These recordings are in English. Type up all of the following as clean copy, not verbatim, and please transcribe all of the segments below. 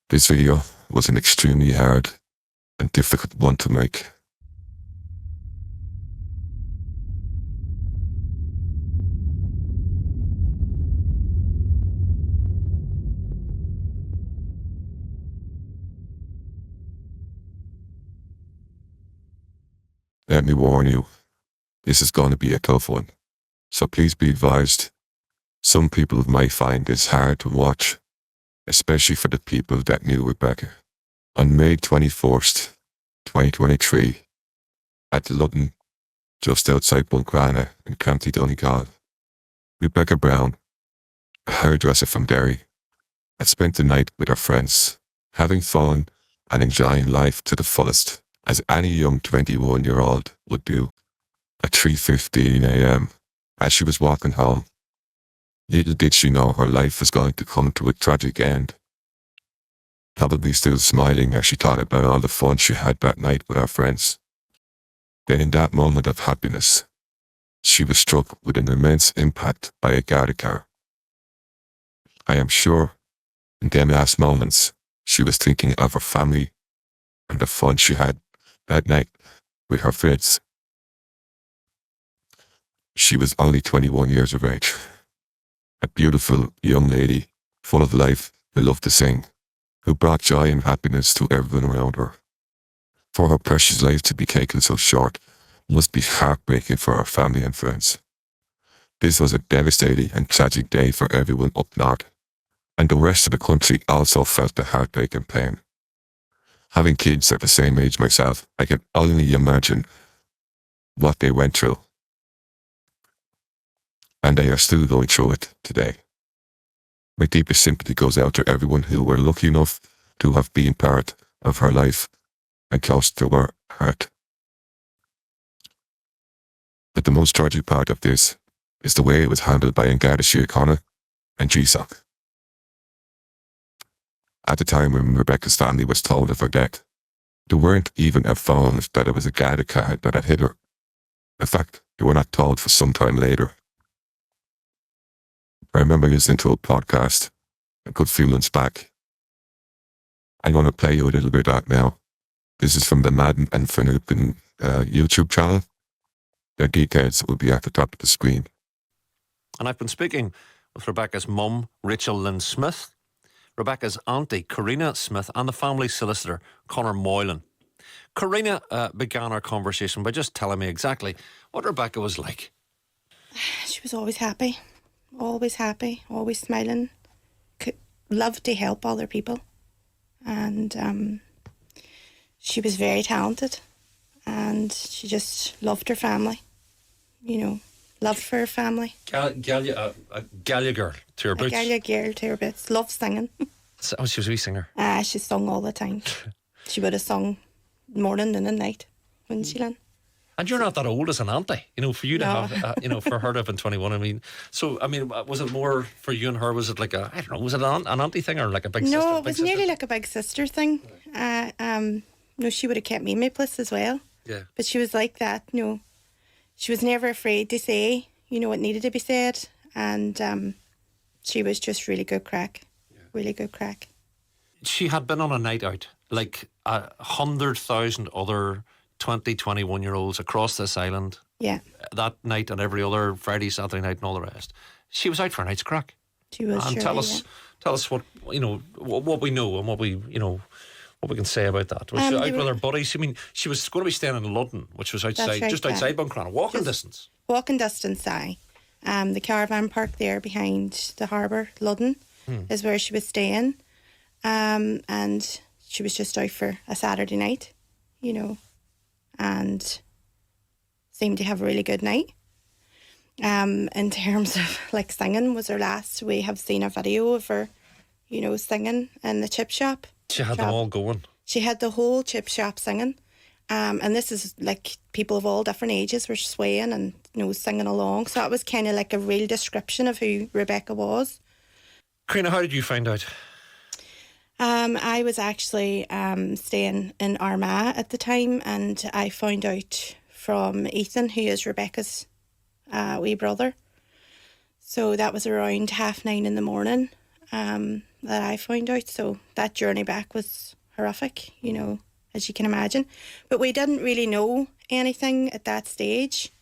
This video was an extremely hard and difficult one to make. Let me warn you, this is going to be a tough one, so please be advised. Some people might find this hard to watch, especially for the people that knew Rebecca. On May 21st, 2023, at Ludden, just outside Buncrana in County Donegal, Rebecca Browne, a hairdresser from Derry, had spent the night with her friends, having fun and enjoying life to the fullest, as any young 21-year-old would do. At 3:15 a.m, as she was walking home, little did she know her life was going to come to a tragic end. Probably still smiling as she thought about all the fun she had that night with her friends. Then in that moment of happiness, she was struck with an immense impact by a Garda car. I am sure, in them last moments, she was thinking of her family and the fun she had that night with her friends. She was only 21 years of age. A beautiful young lady, full of life, who loved to sing, who brought joy and happiness to everyone around her. For her precious life to be taken so short must be heartbreaking for her family and friends. This was a devastating and tragic day for everyone up north, and the rest of the country also felt the heartbreak and pain. Having kids at the same age myself, I can only imagine what they went through. And they are still going through it today. My deepest sympathy goes out to everyone who were lucky enough to have been part of her life and close to her heart. But the most tragic part of this is the way it was handled by Garda Síochána and GSOC. At the time when Rebecca's family was told of her death, they weren't even informed that it was a Garda car that had hit her. In fact, they were not told for some time later. I remember listening to a podcast a good few months back. I'm going to play you a little bit of that now. This is from the Madden and Finucane YouTube channel. Their details will be at the top of the screen. And I've been speaking with Rebecca's mum, Rachel Lynn Smith, Rebecca's auntie, Corina Smith, and the family solicitor, Conor Moylan. Corina began our conversation by just telling me exactly what Rebecca was like. She was always happy, always smiling, loved to help other people, and she was very talented, and she just loved her family, love for her family. Galliagh girl to her boots. A Galliagh girl to her boots, loved singing. Oh, she was a wee singer. She sung all the time. She would have sung morning, noon and night when she learned. And you're not that old as an auntie, for you to have, for her to have been 21. Was it more for you and her? Was it like was it an auntie thing or like a big sister? No, it was nearly like a big sister thing. She would have kept me in my place as well. Yeah. But she was like that, She was never afraid to say, what needed to be said. And she was just really good crack. Yeah. Really good crack. She had been on a night out, like 100,000 other 20, 21-year-olds across this island. Yeah. That night and every other Friday, Saturday night and all the rest. She was out for a night's crack. She was. And tell us what what we know and what we what we can say about that. Was she out with her buddies? She was going to be staying in Ludden, which was outside, right, just outside Buncrana, walking distance. Walking distance, aye. The caravan park there behind the harbour, Ludden, is where she was staying. And she was just out for a Saturday night, and seemed to have a really good night. In terms of singing was her last. We have seen a video of her, singing in the chip shop. She had them all going. She had the whole chip shop singing. And this is people of all different ages were swaying and singing along. So that was kind of like a real description of who Rebecca was. Corina, how did you find out? I was actually staying in Armagh at the time, and I found out from Ethan, who is Rebecca's wee brother. So that was around 9:30 in the morning, that I found out. So that journey back was horrific, you know, as you can imagine. But we didn't really know anything at that stage.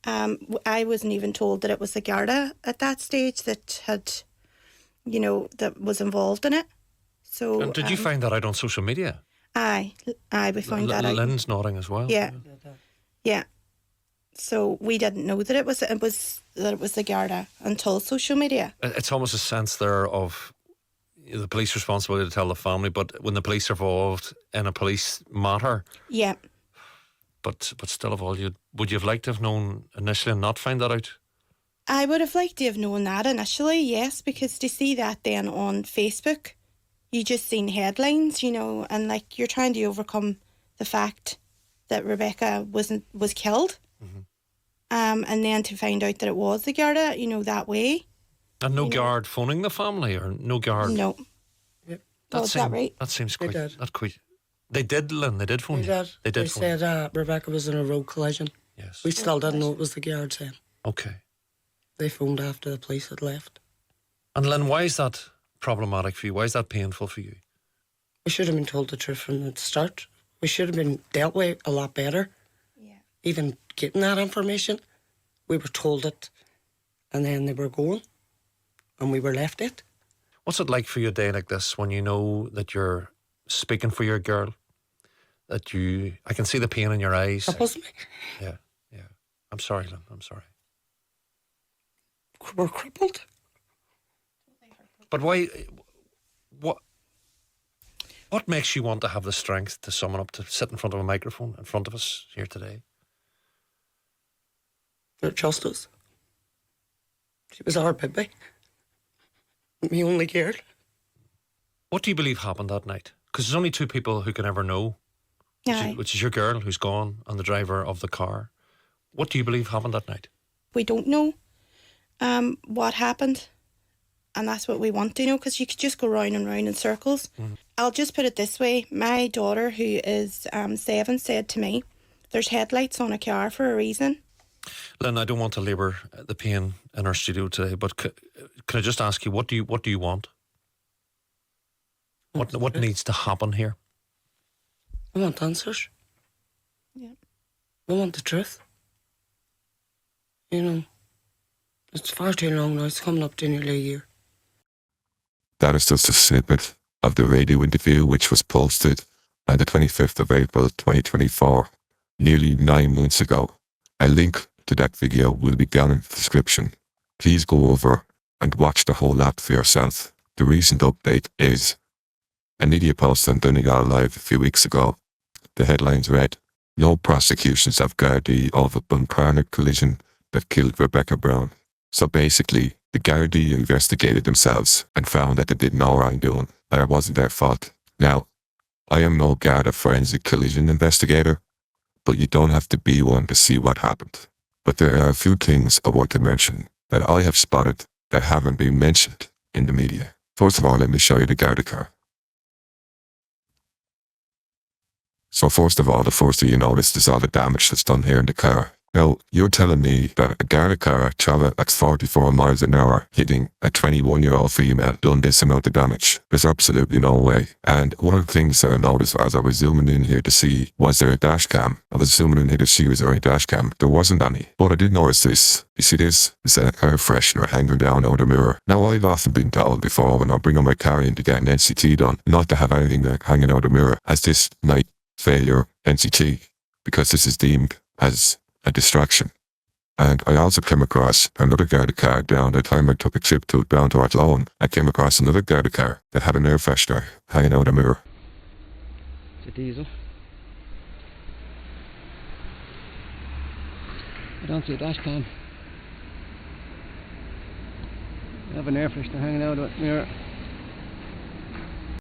I wasn't even told that it was the Garda at that stage that had, you know, that was involved in it. So, And did you find that out on social media? Aye, we found that out. Lynn's nodding as well. Yeah, yeah. So we didn't know that it was the Garda until social media. It's almost a sense there of the police responsibility to tell the family, but when the police are involved in a police matter, Yeah. but still of all, would you have liked to have known initially and not find that out? I would have liked to have known that initially, yes, because to see that then on Facebook, you just seen headlines, you know, and like you're trying to overcome the fact that Rebecca was killed, and then to find out that it was the Garda, you know, that way. And no guard phoning the family, or no guard. No. Yep. Is that right? That seems They quite. did. That's quite. They did, Lynn. They did phone They you. did. They did They phone you. said Rebecca was in a road collision. Yes. We still didn't know it was the guards then. Okay. They phoned after the police had left. And Lynn, why is that problematic for you? Why is that painful for you? We should have been told the truth from the start. We should have been dealt with a lot better. Yeah. Even getting that information, we were told it, and then they were going, and we were left it. What's it like for you a day like this when you know that you're speaking for your girl? That I can see the pain in your eyes. That wasn't me. Yeah, yeah. I'm sorry, Lynn. I'm sorry. We're crippled. But why? What makes you want to have the strength to summon up to sit in front of a microphone in front of us here today? Their justice. She was our baby. Me only cared. What do you believe happened that night? Because there's only two people who can ever know, Aye. which is your girl who's gone and the driver of the car. What do you believe happened that night? We don't know what happened, and that's what we want to know, because you could just go round and round in circles. I'll just put it this way. My daughter, who is 7, said to me, there's headlights on a car for a reason. Lynn, I don't want to labour the pain in our studio today, but can I just ask you, what do you want? What needs to happen here? We want answers. Yeah. We want the truth. You know, it's far too long now. It's coming up to nearly a year. That is just a snippet of the radio interview which was posted on the 25th of April 2024, nearly 9 months ago. A link to that video will be down in the description. Please go over and watch the whole lot for yourself. The recent update is a media post on Donegal Live a few weeks ago. The headlines read, "No prosecutions of Gardaí of a Buncrana collision that killed Rebecca Browne." So basically, the Gardaí investigated themselves and found that they did no wrongdoing, that it wasn't their fault. Now, I am no Garda forensic collision investigator, but you don't have to be one to see what happened. But there are a few things I want to mention that I have spotted that haven't been mentioned in the media. First of all, let me show you the Garda car. So first of all, the first thing you notice is all the damage that's done here in the car. Now, you're telling me that a Garda car travelling at 44 miles an hour hitting a 21-year-old female done this amount of damage? There's absolutely no way. And one of the things that I noticed as I was zooming in here to see, was there a dash cam? I was zooming in here to see was there a dash cam. There wasn't any. But I did notice this. You see this? It's an air freshener hanging down out the mirror. Now, I've often been told before when I bring my car in to get an NCT done, not to have anything like hanging out the mirror as this night failure NCT, because this is deemed as a distraction. And I also came across another Garda car down the time I took a trip to down to Athlone. I came across another Garda car that had an air freshener hanging out a mirror. It's a diesel. I don't see a dash cam. I have an air freshener hanging out of a mirror.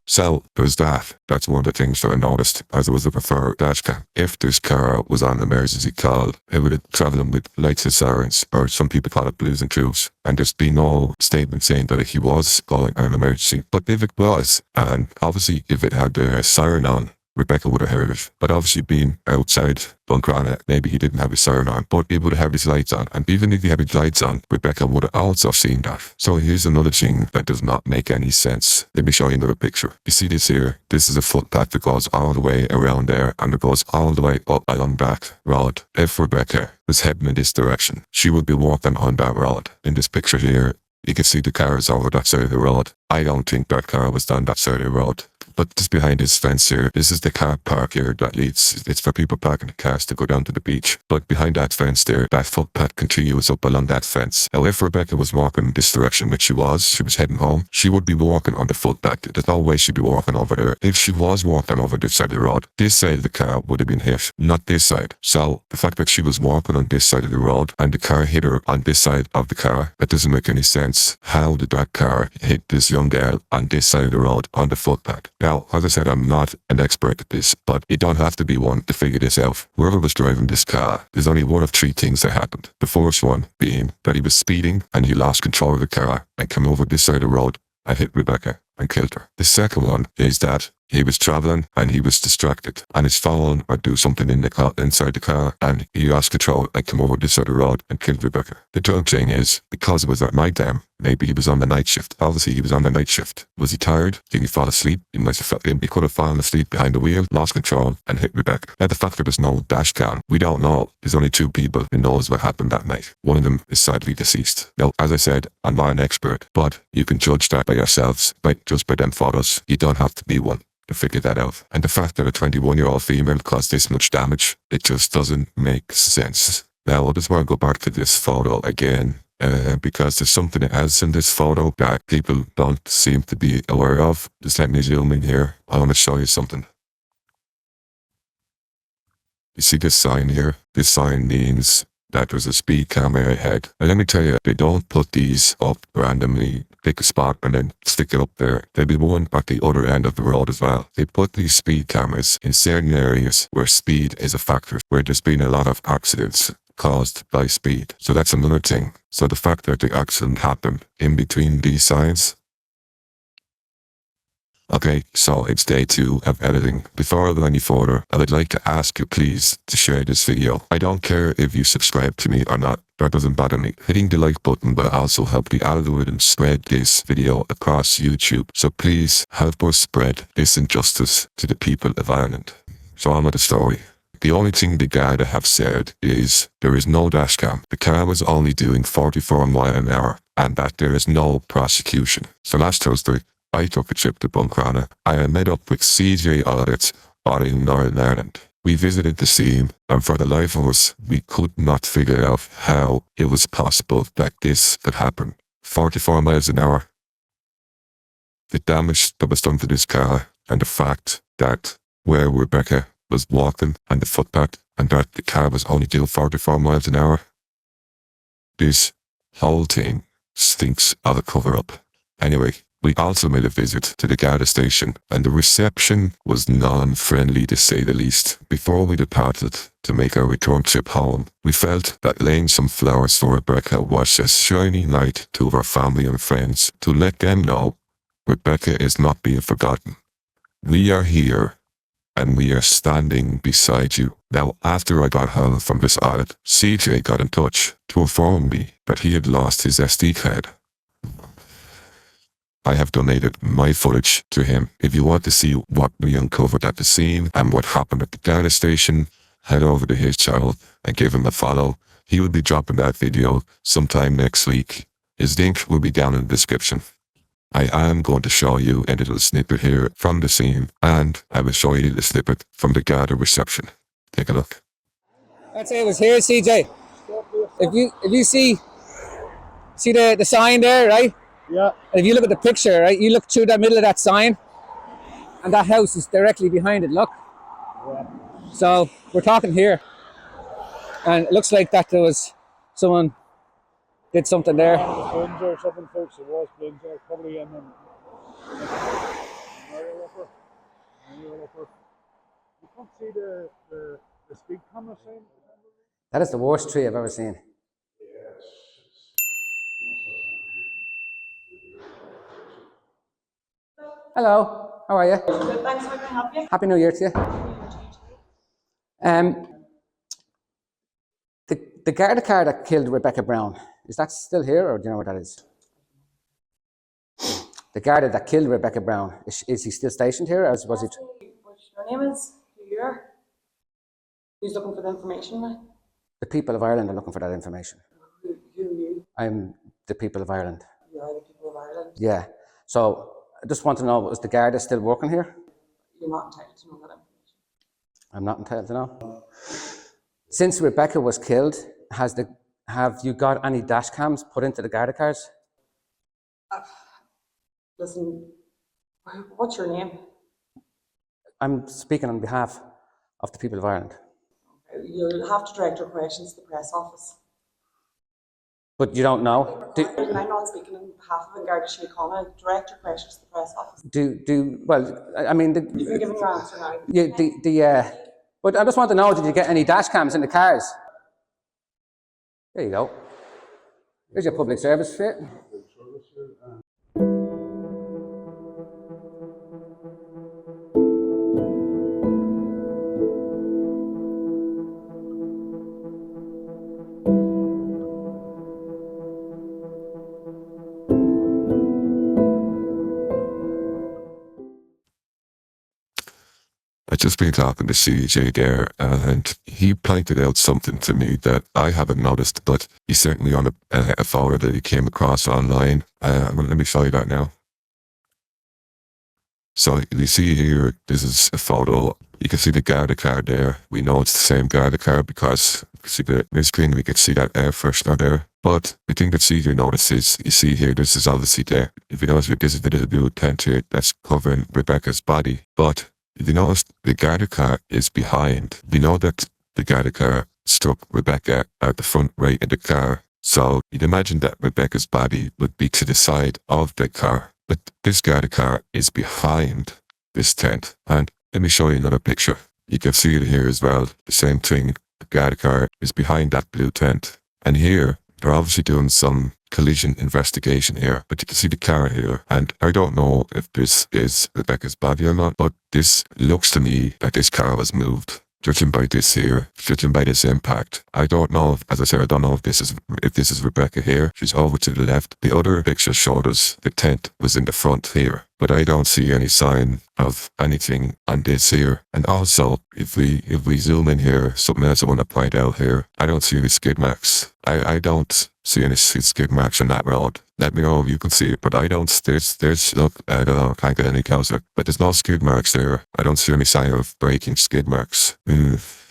So, there's that. That's one of the things that I noticed as I was looking for a dash cam. If this car was on an emergency call, it would have travelling with lights and sirens, or some people call it blues and trues. And there's been no statement saying that he was calling an emergency. But if it was, and obviously if it had the siren on, Rebecca would have heard it. But obviously being outside Buncrana, maybe he didn't have his siren on, but he would have his lights on. And even if he had his lights on, Rebecca would have also seen that. So here's another thing that does not make any sense. Let me show you another picture. You see this here? This is a footpath that goes all the way around there, and it goes all the way up along that road. If Rebecca was heading in this direction, she would be walking on that road. In this picture here, you can see the cars over that side of the road. I don't think that car was on that side of the road. But just behind this fence here, this is the car park here that leads. It's for people parking the cars to go down to the beach. But behind that fence there, that footpath continues up along that fence. Now if Rebecca was walking this direction, which she was heading home, she would be walking on the footpath. There's no way she'd be walking over there. If she was walking over this side of the road, this side of the car would have been hit, not this side. So the fact that she was walking on this side of the road and the car hit her on this side of the car, that doesn't make any sense. How did that car hit this young girl on this side of the road on the footpath? Now, as I said, I'm not an expert at this, but you don't have to be one to figure this out. Whoever was driving this car, there's only one of three things that happened. The first one being that he was speeding and he lost control of the car and came over this side of the road and hit Rebecca and killed her. The second one is that he was travelling and he was distracted and his phone or do something in the car, inside the car, and he lost control and came over this side of the road and killed Rebecca. The third thing is, because it was at night time, maybe he was on the night shift. Obviously he was on the night shift. Was he tired? Did he fall asleep? He might have felt him. He could have fallen asleep behind the wheel, lost control and hit Rebecca. Now the fact that there's no dash cam, we don't know. There's only two people who knows what happened that night. One of them is sadly deceased. Now, as I said, I'm not an expert, but you can judge that by yourselves, just by them photos. You don't have to be one to figure that out. And the fact that a 21-year-old female caused this much damage, it just doesn't make sense. Now, I just want to go back to this photo again, because there's something else in this photo that people don't seem to be aware of. Just let me zoom in here. I want to show you something. You see this sign here? This sign means that there's a speed camera ahead. And let me tell you, they don't put these up randomly, pick a spot and then stick it up there. There'll be one at the other end of the road as well. They put these speed cameras in certain areas where speed is a factor, where there's been a lot of accidents caused by speed. So that's another thing. So the fact that the accident happened in between these signs. Okay, so it's day 2 of editing. Before I go any further, I would like to ask you please to share this video. I don't care if you subscribe to me or not. That doesn't bother me. Hitting the like button will also help the algorithm spread this video across YouTube. So please help us spread this injustice to the people of Ireland. So on with the story. The only thing the Garda have said is there is no dashcam. The car was only doing 44 miles an hour and that there is no prosecution. So last Thursday, I took a trip to Buncrana. I met up with CJ audits out in Northern Ireland. We visited the scene, and for the life of us, we could not figure out how it was possible that this could happen. 44 miles an hour. The damage that was done to this car, and the fact that where Rebecca was walking on the footpath, and that the car was only doing 44 miles an hour. This whole thing stinks of a cover-up. Anyway, we also made a visit to the Garda station, and the reception was non-friendly to say the least. Before we departed to make our return trip home, we felt that laying some flowers for Rebecca was a shining light to our family and friends to let them know Rebecca is not being forgotten. We are here, and we are standing beside you. Now, after I got home from this audit, CJ got in touch to inform me that he had lost his SD card. I have donated my footage to him. If you want to see what we uncovered at the scene and what happened at the Garda station, head over to his channel and give him a follow. He will be dropping that video sometime next week. His link will be down in the description. I am going to show you a little snippet here from the scene, and I will show you the snippet from the Garda reception. Take a look. I'd say it was here, CJ. If you see the sign there, right? Yeah. And if you look at the picture, right, you look through the middle of that sign, and that house is directly behind it. Look. Yeah. So we're talking here, and it looks like that there was someone did something there. Twins or something, folks. It was twins there, probably in them. You can't see the speed camera sign. That is the worst tree I've ever seen. Hello, How are you? Good, thanks. How can I help you? Happy New Year to you. The Garda car that killed Rebecca Browne, is that still here, or do you know where that is? The Garda that killed Rebecca Browne, is he still stationed here, or was it? What your name is? Who you are? Who's looking for the information now? The people of Ireland are looking for that information. Who are you? I'm the people of Ireland. You are the people of Ireland. Yeah. So I just want to know, is the Garda still working here? You're not entitled to know that information. I'm not entitled to know. Since Rebecca was killed, have you got any dash cams put into the Garda cars? Listen, what's your name? I'm speaking on behalf of the people of Ireland. You'll have to direct your questions to the press office. But you don't know? I'm not speaking on behalf of Garda Síochána. Direct your questions to the press office. Well, I mean... You can give me your answer now. But I just want to know, did you get any dash cams in the cars? There you go. Here's your public service fit. I just been talking to CJ there, and he pointed out something to me that I haven't noticed, but he's certainly on a photo that he came across online. Let me show you that now. So you see here, this is a photo. You can see the Garda car there. We know it's the same Garda car because you can see the screen, we can see that air freshener there. But the thing that CJ notices, you see here, this is obviously there. If you notice, this is the little blue tent here that's covering Rebecca's body. But if you notice, the Garda car is behind. We know that the Garda car struck Rebecca at the front right of the car. So you'd imagine that Rebecca's body would be to the side of the car. But this Garda car is behind this tent. And let me show you another picture. You can see it here as well. The same thing. The Garda car is behind that blue tent. And here, they're obviously doing some collision investigation here, but you can see the car here, and I don't know if this is Rebecca's body or not, but this looks to me like this car was moved. Judging by this here, judging by this impact, I don't know if, as I said, I don't know if this is Rebecca here. She's over to the left. The other picture showed us the tent was in the front here, but I don't see any sign of anything on this here. And also, if we zoom in here, something else I want to point out here, I don't see any skid marks. I don't see any skid marks on that road. Let me know if you can see it, but I don't. Look, I don't know, can't get any closer, but there's no skid marks there. I don't see any sign of breaking skid marks. There's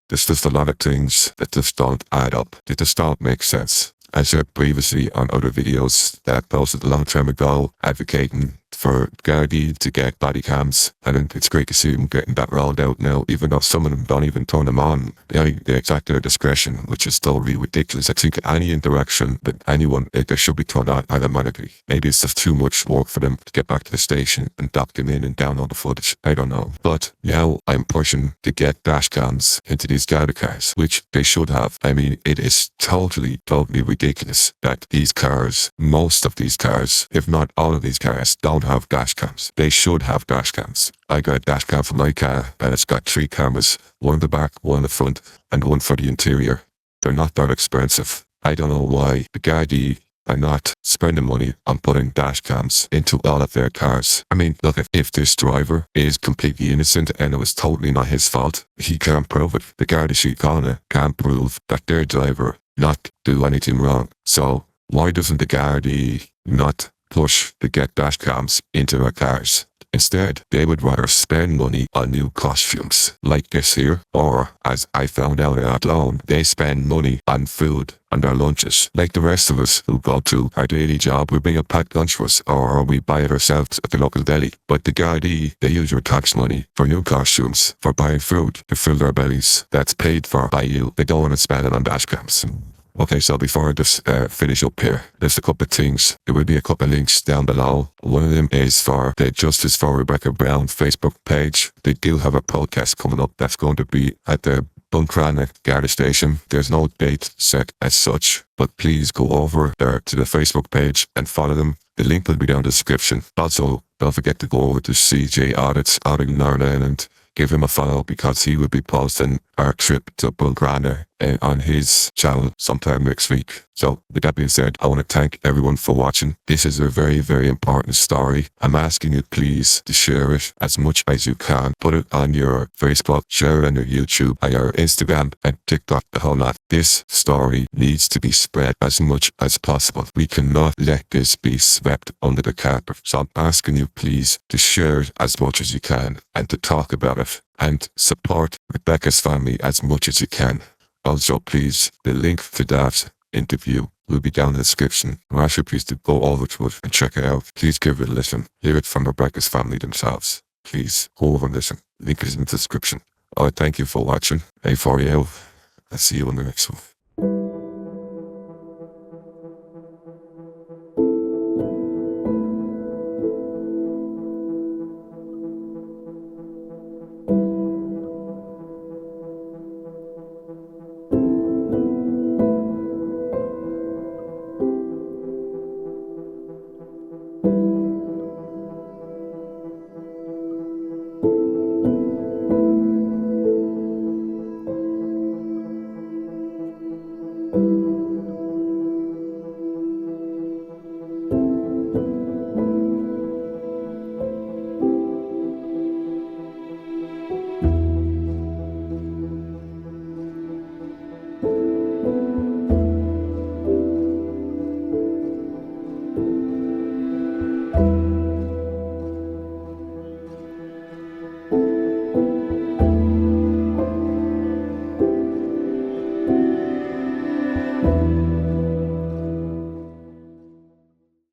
just a lot of things that just don't add up. They just don't make sense. I said previously on other videos that I posted a long time ago advocating for Gardaí to get body cams, and it's great to see them getting that rolled out now, even though some of them don't even turn them on. They exact their discretion, which is totally ridiculous. I think any interaction with anyone, they should be turned on automatically. Maybe it's just too much work for them to get back to the station and dock them in and download the footage. I don't know. But now I'm pushing to get dash cams into these Garda cars, which they should have. I mean, it is totally ridiculous that these cars, most of these cars, if not all of these cars, don't have dash cams. They should have dash cams. I got a dash cam for my car, and it's got 3 cameras, one in the back, one in the front, and one for the interior. They're not that expensive. I don't know why the Gardaí are not spending money on putting dash cams into all of their cars. I mean, look, if this driver is completely innocent and it was totally not his fault, he can't prove it. The Garda Síochána can't prove that their driver not do anything wrong. So why doesn't the Gardaí not push to get dash cams into our cars? Instead, they would rather spend money on new costumes like this here, or, as I found out at London, they spend money on food, on their lunches, like the rest of us who go to our daily job. We bring a packed lunch for us, or we buy it ourselves at the local deli. But the Gardaí, they use your tax money for new costumes, for buying food to fill their bellies. That's paid for by you. They don't want to spend it on dash cams. Okay, so before I just finish up here, there's a couple of things. There will be a couple of links down below. One of them is for the Justice for Rebecca Browne Facebook page. They do have a protest coming up that's going to be at the Buncrana Garda station. There's no date set as such, but please go over there to the Facebook page and follow them. The link will be down in the description. Also, don't forget to go over to CJ Audits out in Northern Ireland. Give him a follow because he will be posting our trip to Buncrana on his channel sometime next week. So with that being said, I want to thank everyone for watching. This is a very, very important story. I'm asking you please to share it as much as you can. Put it on your Facebook, share it on your YouTube, on your Instagram and TikTok, the whole lot. This story needs to be spread as much as possible. We cannot let this be swept under the carpet. So I'm asking you please to share it as much as you can and to talk about it and support Rebecca's family as much as you can. Also, please, the link to that interview will be down in the description. I ask you please to go over to it and check it out. Please give it a listen. Hear it from Rebecca's family themselves. Please, go over and listen. Link is in the description. Alright, thank you for watching. A4AO. I'll see you in the next one.